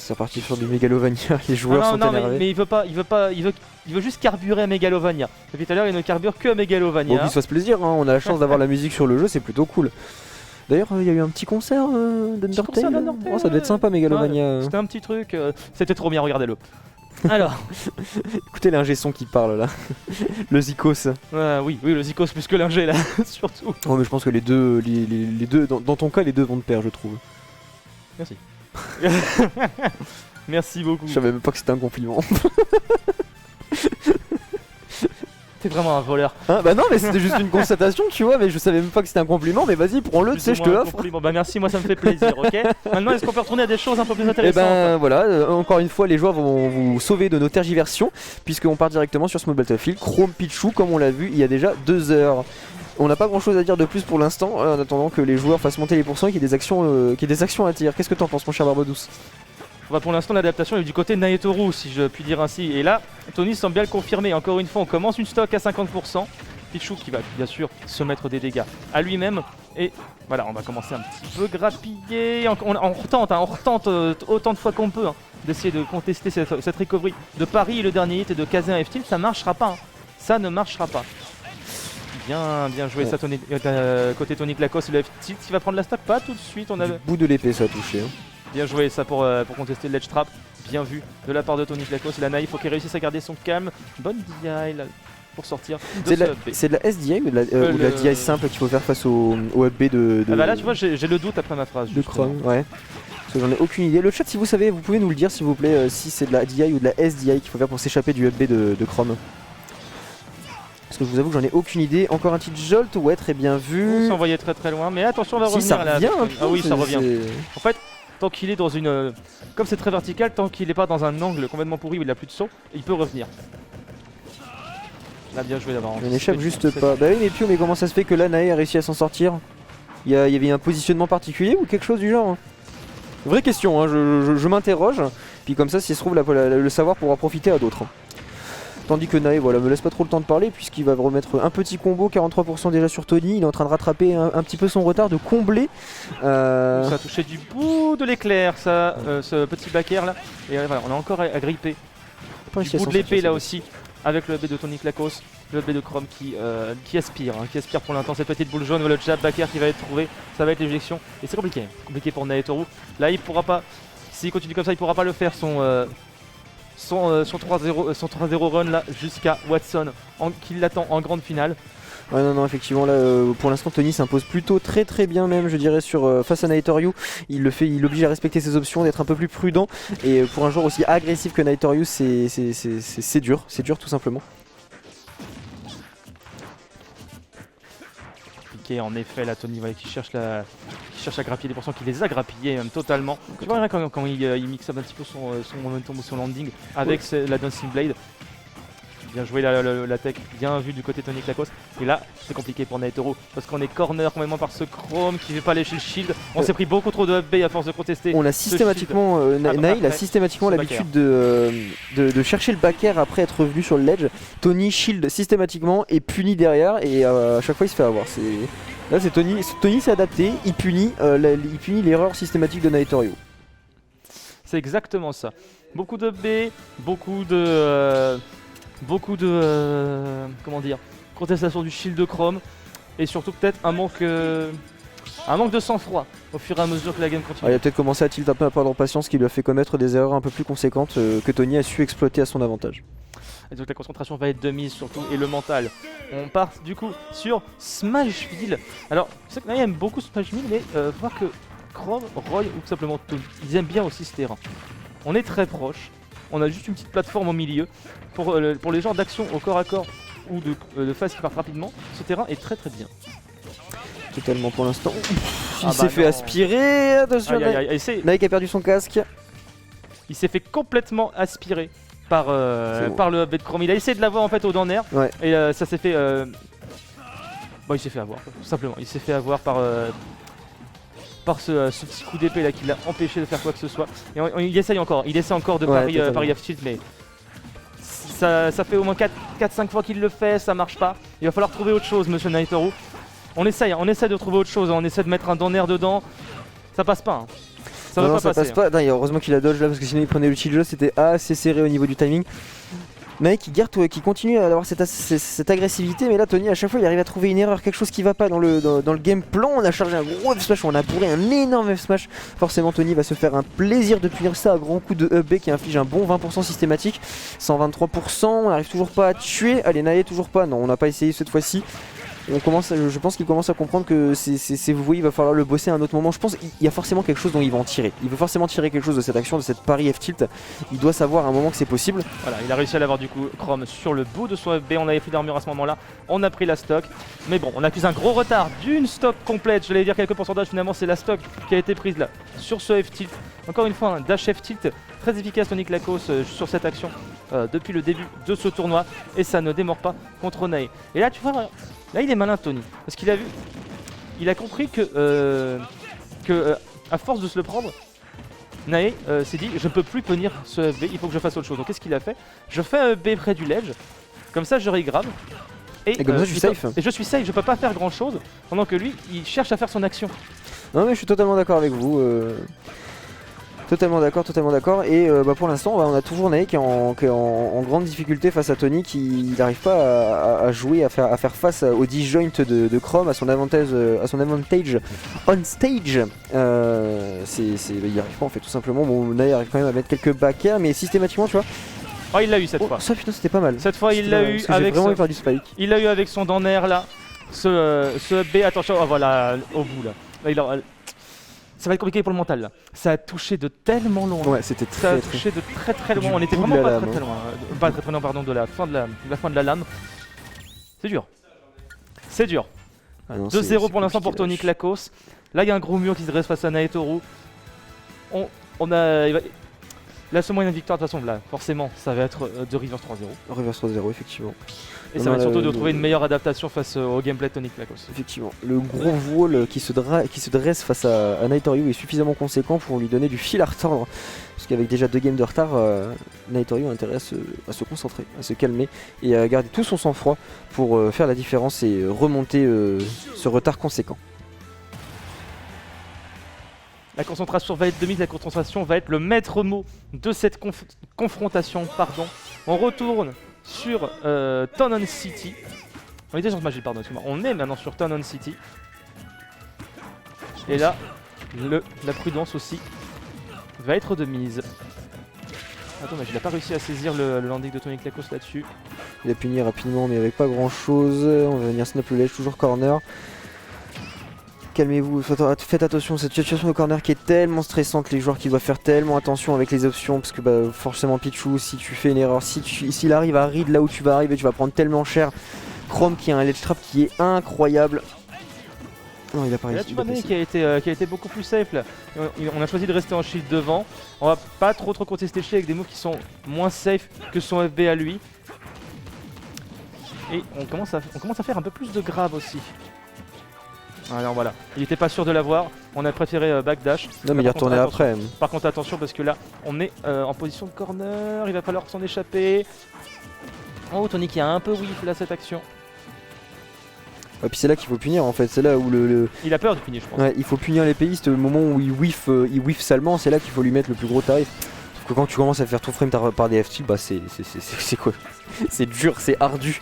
C'est reparti sur du Megalovania, les joueurs sont énervés. Mais il veut juste carburer à Megalovania. Depuis tout à l'heure, il ne carbure que à Megalovania. Bon, qu'il se fasse plaisir, hein. On a la chance d'avoir la musique sur le jeu, c'est plutôt cool. D'ailleurs, il y a eu un petit concert d'Undertale. Oh, ça devait être sympa, Megalovania. Ouais, c'était un petit truc, c'était trop bien, regardez-le. Alors, écoutez l'ingé son qui parle là. Le Zikos. Oui, le Zikos plus que l'ingé là, surtout. Oh, mais je pense que les deux dans ton cas, les deux vont de pair, je trouve. Merci. Merci beaucoup. Je savais même pas que c'était un compliment. T'es vraiment un voleur. Hein, bah non, mais c'était juste une constatation, tu vois, mais je savais même pas que c'était un compliment, mais vas-y, prends-le, tu sais, je te l'offre. Bah merci, moi ça me fait plaisir, ok. Maintenant, est-ce qu'on peut retourner à des choses un peu plus intéressantes? Et ben voilà, encore une fois, les joueurs vont vous sauver de nos tergiversions, puisqu'on part directement sur ce mode Battlefield. Chrome Pichu, comme on l'a vu il y a déjà 2 heures. On n'a pas grand chose à dire de plus pour l'instant, en attendant que les joueurs fassent monter les pourcents et qu'il y ait des actions à tir. Qu'est-ce que t'en penses, mon cher Barbadouce? Bah pour l'instant l'adaptation est du côté de Naetoru, si je puis dire ainsi. Et là, Tony semble bien le confirmer. Encore une fois, on commence une stock à 50%. Pichu qui va bien sûr se mettre des dégâts à lui-même. Et voilà, on va commencer un petit peu grappiller. On retente autant de fois qu'on peut d'essayer de contester cette recovery de Paris, le dernier hit, et de caser un F-tilt. Ça marchera pas. Ça ne marchera pas. Bien joué ça, côté Tony Klakos. Le F-tilt qui va prendre la stock, pas tout de suite. Du bout de l'épée, ça a touché. Bien joué ça pour contester le ledge trap, bien vu de la part de Tony Klakos. Et la Naïf, faut qu'il réussisse à garder son calme. Bonne DI là, pour sortir de ce up B. C'est de la SDI ou de la DI simple qu'il faut faire face au up B de... Ah bah là tu vois j'ai le doute après ma phrase. De Chrome, ouais. Parce que j'en ai aucune idée. Le chat, si vous savez, vous pouvez nous le dire s'il vous plaît, si c'est de la DI ou de la SDI qu'il faut faire pour s'échapper du up B de Chrome. Parce que je vous avoue que j'en ai aucune idée. Encore un petit jolt, ouais, très bien vu. On s'est envoyé très loin, mais attention, on va revenir ça là. Revient, ah oui, ça revient. En fait, tant qu'il est dans une... Comme c'est très vertical, tant qu'il n'est pas dans un angle complètement pourri où il n'a plus de saut, il peut revenir. Là, bien joué d'avoir... On n'échappe juste pas. Bah oui, mais Pio, mais comment ça se fait que là, Nae a réussi à s'en sortir? Il y avait un positionnement particulier ou quelque chose du genre? Vraie question, je m'interroge. Puis comme ça, si se trouve, le savoir pourra profiter à d'autres. Tandis que Nae, voilà, me laisse pas trop le temps de parler puisqu'il va remettre un petit combo, 43% déjà sur Tony. Il est en train de rattraper un petit peu son retard, de combler. Ça a touché du bout de l'éclair, ça, ce petit back air là. Et voilà, on a encore à gripper. Du bout de l'épée là aussi, avec le B de Tony Klakos, le B de Chrome qui aspire, qui aspire pour l'instant cette petite boule jaune. Le jab back air qui va être trouvé, ça va être l'éjection. Et c'est compliqué pour Naetoru. Là, il pourra pas, s'il continue comme ça, il pourra pas le faire son 3-0 run là jusqu'à Watson qui l'attend en grande finale. Ouais, non, effectivement, là, pour l'instant, Tony s'impose plutôt très bien même, je dirais, face à Naetoru. Il l'oblige à respecter ses options, d'être un peu plus prudent. Et pour un joueur aussi agressif que Naetoru, c'est dur tout simplement. En effet, là, Tony qui cherche à grappiller des pourcents, qui les a grappillés même totalement. Tu vois quand il mixe un petit peu son momentum ou son landing avec la Dancing Blade. Bien joué la tech, bien vu du côté Tony Klakos. Et là, c'est compliqué pour Naetoru parce qu'on est corner complètement par ce Chrome qui ne veut pas lécher le shield. On s'est pris beaucoup trop de up B à force de contester. On a systématiquement, Nae a systématiquement l'habitude de chercher le back air après être revenu sur le ledge. Tony shield systématiquement et punit derrière et à chaque fois il se fait avoir. Là c'est Tony s'est adapté, il punit l'erreur systématique de Naetoru. C'est exactement ça. Beaucoup de B, beaucoup de comment dire, contestation du shield de Chrome et surtout peut-être un manque de sang-froid au fur et à mesure que la game continue. Il a peut-être commencé à tilt un peu à perdre en patience, qui lui a fait commettre des erreurs un peu plus conséquentes que Tony a su exploiter à son avantage. Et donc la concentration va être de mise surtout et le mental. On part du coup sur Smashville. Alors je sais que Nae aime beaucoup Smashville, mais voir que Chrome, Roy ou tout simplement Tony, ils aiment bien aussi ce terrain. On est très proche. On a juste une petite plateforme au milieu. Pour les genres d'action au corps à corps ou de phase qui partent rapidement, ce terrain est très bien. Totalement pour l'instant. Il s'est fait aspirer. Attention, Nike a perdu son casque. Il s'est fait complètement aspirer par le up B de Chrome. Il a essayé de l'avoir en fait au down air. Ouais. Et ça s'est fait... Bon, il s'est fait avoir, tout simplement. Il s'est fait avoir par ce petit coup d'épée là qui l'a empêché de faire quoi que ce soit. Et il essaye encore de parier off tilt, mais ça fait au moins 4-5 fois qu'il le fait, ça marche pas. Il va falloir trouver autre chose, monsieur Naetoru. On essaye de trouver autre chose, on essaie de mettre un down air dedans, ça passe pas. Ça va non, pas ça passer. passe pas. Attends, heureusement qu'il a dodge là parce que sinon il prenait le chill jeu, c'était assez serré au niveau du timing. Mec qui continue à avoir cette agressivité, mais là Tony à chaque fois il arrive à trouver une erreur, quelque chose qui va pas dans le game plan. On a chargé un gros F smash, on a bourré un énorme F smash. Forcément Tony va se faire un plaisir de punir ça à grands coups de EB qui inflige un bon 20% systématique. 123%, on n'arrive toujours pas à tuer. Allez Nae toujours pas, non on n'a pas essayé cette fois-ci. Je pense qu'il commence à comprendre que vous voyez, il va falloir le bosser à un autre moment. Je pense qu'il y a forcément quelque chose dont il va en tirer. Il veut forcément tirer quelque chose de cette action, de cette pari F-tilt. Il doit savoir à un moment que c'est possible. Voilà, il a réussi à l'avoir du coup, Chrome sur le bout de son FB. On avait pris d'armure à ce moment-là, on a pris la stock. Mais bon, on accuse un gros retard d'une stock complète. Je vais dire quelques pourcentages, finalement c'est la stock qui a été prise là sur ce F-tilt. Encore une fois, un dash F-tilt très efficace Tony Klakos sur cette action depuis le début de ce tournoi. Et ça ne démord pas contre Nae. Et là tu vois, là il est malin Tony, parce qu'il a vu, il a compris que à force de se le prendre, Nae s'est dit je peux plus punir ce FB, il faut que je fasse autre chose. Donc qu'est-ce qu'il a fait? Je fais un FB près du ledge, comme ça je regrave. Et comme ça je suis safe. Et je suis safe, je peux pas faire grand chose, pendant que lui il cherche à faire son action. Non mais je suis totalement d'accord avec vous. Totalement d'accord. Et pour l'instant, on a toujours Nae qui est en grande difficulté face à Tony, qui n'arrive pas à jouer, à faire face au disjoint de Chrome, à son avantage on stage. Il n'y arrive pas en fait, tout simplement. Bon, Nae arrive quand même à mettre quelques back air, mais systématiquement, tu vois. Oh, il l'a eu cette fois. Ça, putain, c'était pas mal. Cette fois, il l'a eu avec. Vraiment faire du spike. Il l'a eu avec son Danner là. Ce B, attention, oh, voilà, au bout là. Ça va être compliqué pour le mental là. Ça a touché de tellement loin. Ouais, c'était Ça a touché de très loin. On était vraiment pas très loin. Pas très loin, pardon, de la fin de la lame. C'est dur. C'est dur. 2-0 pour l'instant pour Tony Klakos. Là, il y a un gros mur qui se dresse face à Naetoru. La seule moyenne de victoire, de toute façon, là, forcément, ça va être de reverse 3-0. Reverse 3-0, effectivement. Et ça va être surtout de trouver une meilleure adaptation face au gameplay de Tony Klakos. Effectivement, le gros wall qui se dresse face à Naetoru est suffisamment conséquent pour lui donner du fil à retordre. Parce qu'avec déjà 2 games de retard, Naetoru a intérêt à se concentrer, à se calmer et à garder tout son sang-froid pour faire la différence et remonter ce retard conséquent. La concentration va être de mise, la concentration va être le maître mot de cette confrontation. On retourne sur Town City. On était sur Magic, pardon, excuse-moi. On est maintenant sur Town City. Et là, la prudence aussi va être de mise. Attends, mais il n'a pas réussi à saisir le landing de Tony Klakos là-dessus. Il a puni rapidement, mais avec pas grand-chose. On va venir snap le ledge, toujours corner. Calmez-vous, faites attention, cette situation de corner qui est tellement stressante, les joueurs qui doivent faire tellement attention avec les options, parce que forcément Pichu, si tu fais une erreur, s'il arrive à read là où tu vas arriver, tu vas prendre tellement cher. Chrome qui a un ledge trap qui est incroyable. Non, il a pas réussi. Là tu vois Nae qui a été beaucoup plus safe là. On a choisi de rester en shield devant. On va pas trop contester avec des moves qui sont moins safe que son FB à lui. Et on commence à faire un peu plus de grab aussi. Alors voilà, il était pas sûr de l'avoir, on a préféré backdash. Non mais il est retourné après. Par contre attention parce que là on est en position de corner, il va falloir s'en échapper. Oh Tony qui a un peu whiff là cette action. Et puis c'est là qu'il faut punir en fait, c'est là où il a peur de punir je pense. Ouais, il faut punir l'épéiste au moment où il whiff salement, c'est là qu'il faut lui mettre le plus gros tarif. Sauf que quand tu commences à faire tout frame par des FT, c'est quoi? C'est dur, c'est ardu.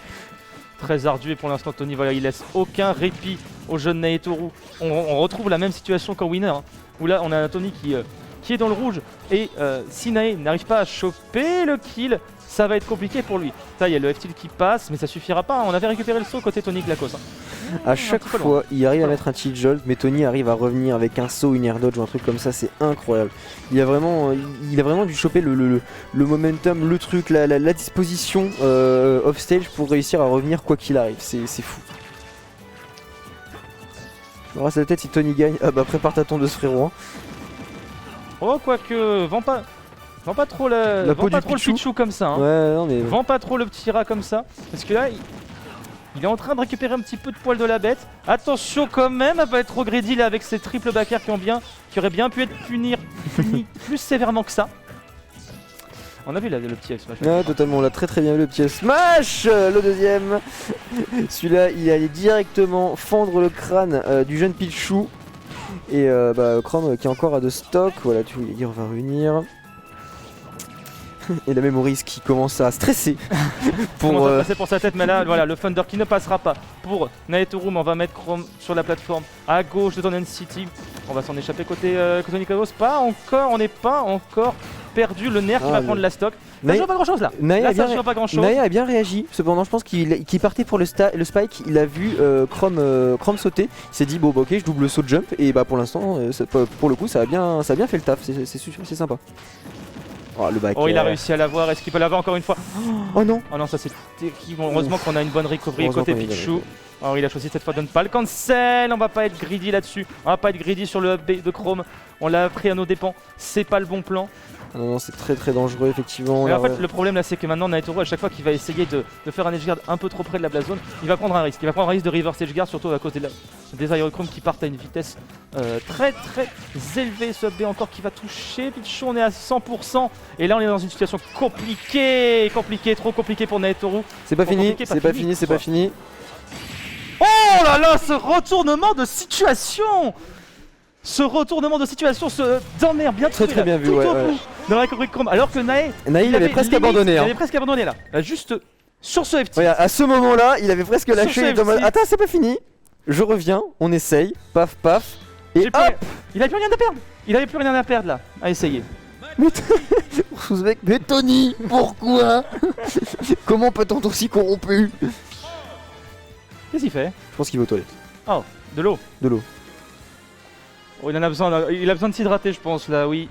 Très ardu et pour l'instant Tony voilà, il laisse aucun répit au jeune Naetoru. On retrouve la même situation qu'en winner hein, où là on a un Tony qui est dans le rouge et si Nae n'arrive pas à choper le kill, ça va être compliqué pour lui. Ça, il y a le F-tilt qui passe mais ça suffira pas, on avait récupéré le saut côté Tony Klakos. À chaque fois il arrive à mettre un cheat jolt mais Tony arrive à revenir avec un saut, une air dodge ou un truc comme ça, c'est incroyable. Il a vraiment dû choper le momentum, le truc, la disposition off stage pour réussir à revenir quoi qu'il arrive, c'est fou. Je me rase la tête si Tony gagne. Ah bah prépare ta tondeuse frérot hein. Oh quoique, vends pas trop le Pichu comme ça hein. Ouais non mais... Vends pas trop le petit rat comme ça. Parce que là il est en train de récupérer un petit peu de poil de la bête. Attention quand même à pas être trop greedy là avec ces triples back air qui auraient bien pu être punis plus sévèrement que ça. On a vu là, le petit F smash. Ouais, totalement, on l'a très bien vu le petit F smash. Le deuxième. Celui-là, il allait directement fendre le crâne du jeune Pichu Et Chrome qui est encore à 2 stocks. Voilà, tu voulais dire, on va revenir. Et la Memories qui commence à stresser Comment ça passer pour sa tête, mais là voilà le Thunder qui ne passera pas pour Naetoru, mais on va mettre Chrome sur la plateforme à gauche de Tonen City. On va s'en échapper côté Nikavos. Pas encore, on n'est pas encore perdu. Le nerf qui va prendre la stock. Ça joue pas grand chose là. Ça joue pas grand chose. Naya a bien réagi. Cependant, je pense qu'il partait pour le spike. Il a vu Chrome sauter. Il s'est dit bon bah, ok, je double saut jump et bah pour l'instant, pour le coup, ça a bien fait le taf. C'est sympa. Oh, le back. Oh, il a réussi à l'avoir. Est-ce qu'il peut l'avoir encore une fois? Oh non. Oh non, ça c'est terrible. Heureusement qu'on a une bonne recovery côté Pichu. Alors il a choisi cette fois de ne pas le cancel. On va pas être greedy là-dessus. On va pas être greedy sur le up de Chrome. On l'a pris à nos dépens. C'est pas le bon plan. Non, c'est très dangereux effectivement. Mais en fait, le problème là, c'est que maintenant Naetoru, à chaque fois qu'il va essayer de faire un edgeguard un peu trop près de la blast zone, il va prendre un risque. Il va prendre un risque de reverse edgeguard, surtout à côté des Aerochrome qui partent à une vitesse très élevée. Ce B encore qui va toucher. Pichu, on est à 100%. Et là, on est dans une situation compliquée. Trop compliquée pour Naetoru. C'est pas fini, c'est pas fini. Oh là là, ce retournement de situation! Ce retournement de situation, ce dernier bien très bien vu, ouais. Dans la recovery de Chrome, alors que Nae il avait presque abandonné. Il avait presque abandonné là. Juste sur ce FT. Regarde, à ce moment-là, il avait presque lâché. Attends, c'est pas fini. Je reviens, on essaye. Paf, paf. Et hop, il avait plus rien à perdre. Il avait plus rien à perdre là. À essayer. Mais Tony, pourquoi? Comment peut-on être aussi corrompu? Qu'est-ce qu'il fait? Je pense qu'il va aux toilettes. Oh, de l'eau. De l'eau. Oh, il a besoin de s'hydrater, je pense là, oui.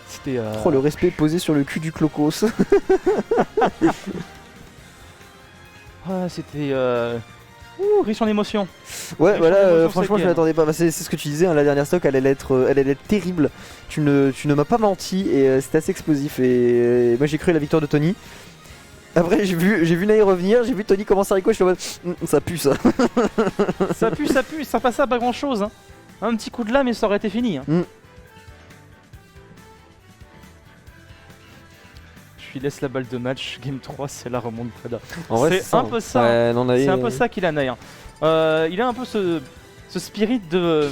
C'était. Oh, le respect posé sur le cul du Clocos. C'était. Riche en émotions. Ouais, voilà, franchement, je ne m'attendais pas. C'est ce que tu disais, hein, la dernière stock, elle allait être terrible. Tu ne m'as pas menti et c'était assez explosif. Et moi, j'ai cru à la victoire de Tony. Après, j'ai vu Nae revenir, j'ai vu Tony commencer à rico, je suis en mode ça pue ça. ça pue, ça passait à pas grand chose. Hein. Un petit coup de lame et ça aurait été fini. Hein. Je lui laisse la balle de match, game 3, c'est la remontada. C'est un peu ça. Ouais, c'est un peu ça qu'il a Nae. Il a un peu ce spirit de.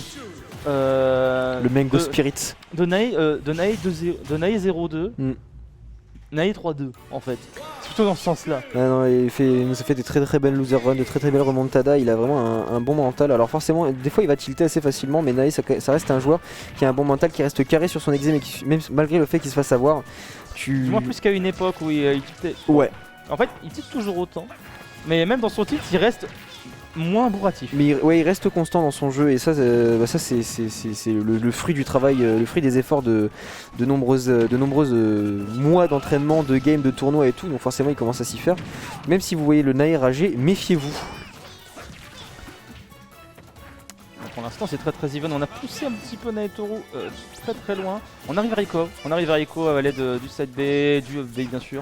Le mango spirit. De Nae 0-2. Nae 3-2 en fait, c'est plutôt dans ce sens là. Ah non, il nous a fait des très belles loser runs, de très belles remontadas, il a vraiment un bon mental. Alors forcément, des fois il va tilter assez facilement, mais Nae ça reste un joueur qui a un bon mental, qui reste carré sur son exé, mais même malgré le fait qu'il se fasse avoir, Du moins plus qu'à une époque où il tiltait. Ouais. En fait, il tilte toujours autant, mais même dans son tilt, il reste moins bourratif. Mais il reste constant dans son jeu et ça, c'est le fruit du travail, le fruit des efforts de nombreuses mois d'entraînement, de games, de tournois et tout. Donc forcément il commence à s'y faire. Même si vous voyez le Nae rager, méfiez-vous. Pour l'instant c'est très even, on a poussé un petit peu Naetoru très loin. On arrive à Rico à l'aide du side B, du up B bien sûr.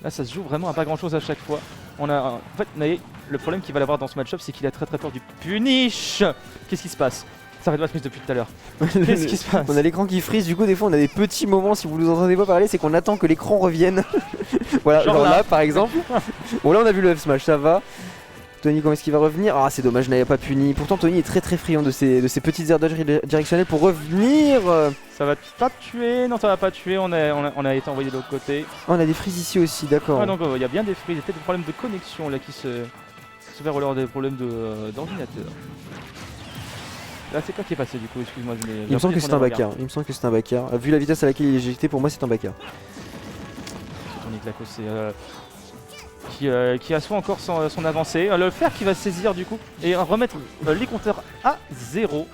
Là ça se joue vraiment à pas grand chose à chaque fois. En fait Nae, le problème qu'il va avoir dans ce match-up, c'est qu'il a très peur du punish. Qu'est-ce qui se passe? Ça arrête pas de freeze depuis tout à l'heure. Qu'est-ce qui se passe? On a l'écran qui freeze, du coup des fois on a des petits moments, si vous nous entendez pas parler, c'est qu'on attend que l'écran revienne. Voilà, genre là par exemple. Bon là on a vu le F smash, ça va. Tony, comment est-ce qu'il va revenir? Ah c'est dommage, Nae pas puni. Pourtant Tony est très friand de ces petites aires dodge directionnelles pour revenir. Ça va pas tuer, non ça va pas tuer, on a été envoyé de l'autre côté. Oh, on a des freezes ici aussi, d'accord. Ah donc il y a bien des freezes, il y a peut-être des problèmes de connexion là qui se fait ou alors des problèmes d'ordinateur. Là c'est quoi qui est passé du coup, excuse-moi. Il me semble que c'est un backer, Vu la vitesse à laquelle il est éjecté, pour moi c'est un backer. Tony Claco c'est qui assoit encore son avancée. Le fer qui va saisir du coup et remettre les compteurs à 0.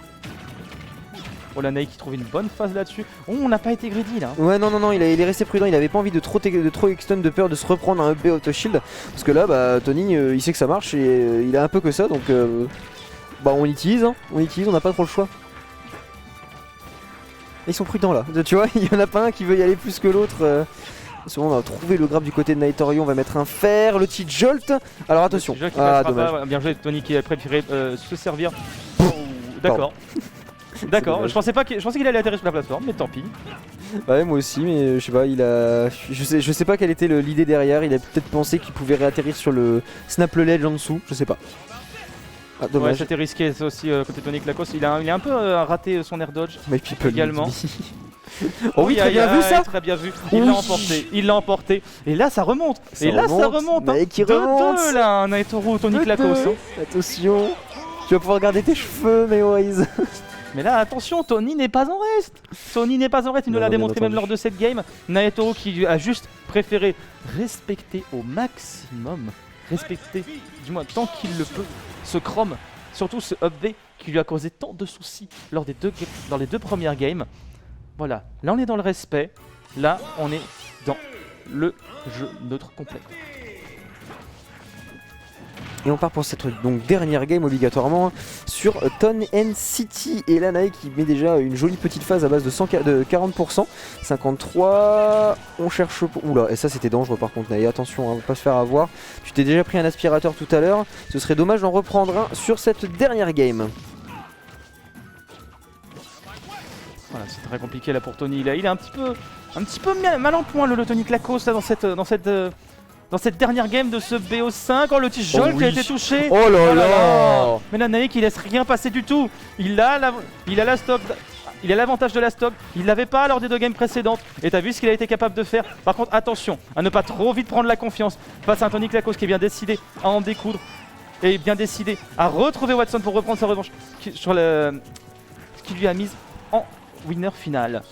Oh la Nae qui trouve une bonne phase là-dessus. Oh, on n'a pas été greedy là. Ouais non, il est resté prudent, il avait pas envie de trop extend, de peur de se reprendre un up B auto shield. Parce que là bah Tony il sait que ça marche et il a un peu que ça donc bah on utilise, on n'a pas trop le choix. Et ils sont prudents là, tu vois, il y en a pas un qui veut y aller plus que l'autre. On va trouver le grab du côté de Naetoru, on va mettre un fer, le petit jolt. Alors attention, dommage. Bien joué Tony qui a préféré se servir. D'accord. D'accord, je pensais qu'il allait atterrir sur la plateforme, mais tant pis. Ouais, moi aussi, mais je sais pas, je sais pas quelle était l'idée derrière. Il a peut-être pensé qu'il pouvait réatterrir sur le Snap le Ledge en dessous, je sais pas. Ah, Ouais, dommage. c'était risqué ça aussi côté Tony Klakos. Il a un peu raté son air dodge. My people également. need me. Oh oui, très bien vu ça. Très bien vu. Oui. Il l'a emporté. Et là, ça remonte. Ça remonte, Hein. mec, qui 2-2 remonte. là, Naitoru, Tony Klakos. Hein. Attention, tu vas pouvoir garder tes cheveux, Memories. Mais là, attention, Tony n'est pas en reste. Tony n'est pas en reste. Il nous Non, l'a bien démontré même entendu. lors de cette game. Naitoru qui a juste préféré respecter au maximum, respecter, du moins tant qu'il le peut, ce Chrome, surtout ce up B qui lui a causé tant de soucis lors des dans les deux premières games. Voilà, là on est dans le respect, là on est dans le jeu neutre complet. Et on part pour cette donc dernière game obligatoirement hein, sur Ton N City. Et là Nae qui met déjà une jolie petite phase à base de 40%. 53. On cherche. Oula, et ça c'était dangereux par contre Nae. Attention, hein, pas se faire avoir. Tu t'es déjà pris un aspirateur tout à l'heure. Ce serait dommage d'en reprendre un sur cette dernière game. Voilà, c'est très compliqué là pour Tony. Là, il est un petit peu mal en point le Tony Klakos là, dans cette dernière game de ce BO5. Oh, le petit Joel Oh qui a oui. été touché. Oh là là. Mais là, Nae qui laisse rien passer du tout. Il a la stock. Il a l'avantage de la stock, il l'avait pas lors des deux games précédentes. Et t'as vu ce qu'il a été capable de faire. Par contre, attention à ne pas trop vite prendre la confiance face à un Tony Klakos qui est bien décidé à en découdre. Et bien décidé à retrouver Watson pour reprendre sa revanche sur ce qu'il lui a mise en winner final.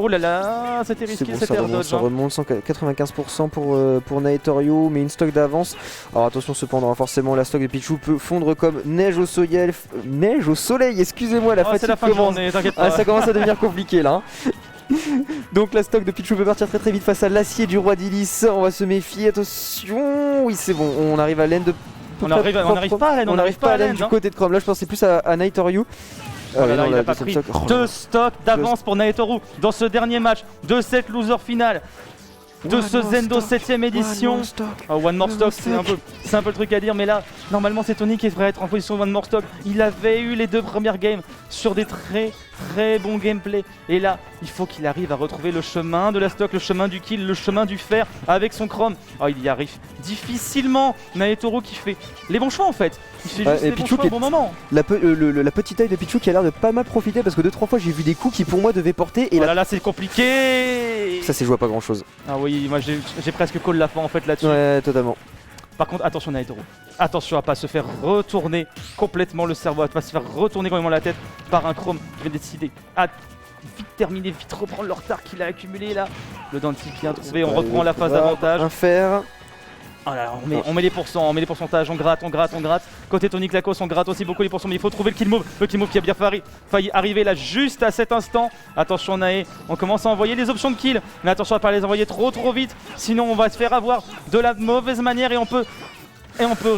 Oh là là, c'était C'est risqué bon, cet ça air remonte, dodge. ça remonte 95% pour Naetorio, mais une stock d'avance. Alors attention cependant, forcément la stock de Pichu peut fondre comme neige au soleil, excusez-moi, la Oh, c'est fatigue la fin de commence. journée, t'inquiète Ah, pas. ça commence à devenir compliqué là. Hein. Donc la stock de Pichu peut partir très vite face à l'acier du roi d'Ilis. On va se méfier, attention. Oui c'est bon, on arrive à l'end de... On n'arrive pas à l'end, on n'arrive pas à l'end du hein. côté de Chrome. Là je pensais plus à Naetorio. Oh là là, non, il la a pas deuxième pris stock. Oh là deux là. stocks d'avance pour Naetoru dans ce dernier match de cette loser finale de One ce more Zendo stock, 7ème édition. One more stock. One more One stock, more c'est un peu le truc à dire, mais là, normalement, c'est Tony qui devrait être en position de one more stock. Il avait eu les deux premières games sur des très bons gameplay. Et là, il faut qu'il arrive à retrouver le chemin de la stock, le chemin du kill, le chemin du fer avec son Chrome. Oh, il y arrive difficilement. Naetoru qui fait les bons choix en fait. Il fait Ouais, juste et les bons Pichu choix au bon moment. La petite taille de Pichu qui a l'air de pas mal profiter parce que 2-3 fois j'ai vu des coups qui pour moi devaient porter et Oh là là, c'est compliqué. ça s'est joué à pas grand chose. Ah oui, moi j'ai presque call la fin en fait là-dessus. Ouais, totalement. Par contre, attention Naetoru. Attention à pas se faire retourner complètement le cerveau, à pas se faire retourner complètement la tête par un Chrome qui vient décider à vite terminer, vite reprendre le retard qu'il a accumulé là. Le Dante bien trouvé, on reprend la phase d'avantage. Un fer. Oh là là, on met les pourcentages, on gratte. Côté Tony Klakos, on gratte aussi beaucoup les pourcents, mais il faut trouver le kill move qui a bien failli arriver là juste à cet instant. Attention Nae, on commence à envoyer les options de kill, mais attention à pas les envoyer trop vite, sinon on va se faire avoir de la mauvaise manière et on peut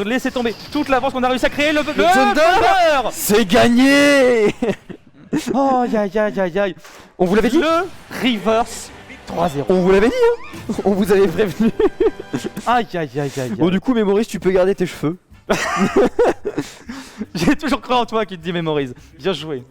laisser tomber toute l'avance qu'on a réussi à créer. Le Thunder. C'est gagné. Oh aïe. On vous l'avait dit. Le reverse 3-0. On vous l'avait dit hein. On vous avait prévenu. Aïe. Bon du coup Mémorise tu peux garder tes cheveux. J'ai toujours cru en toi qui te dit mémorise. Bien joué.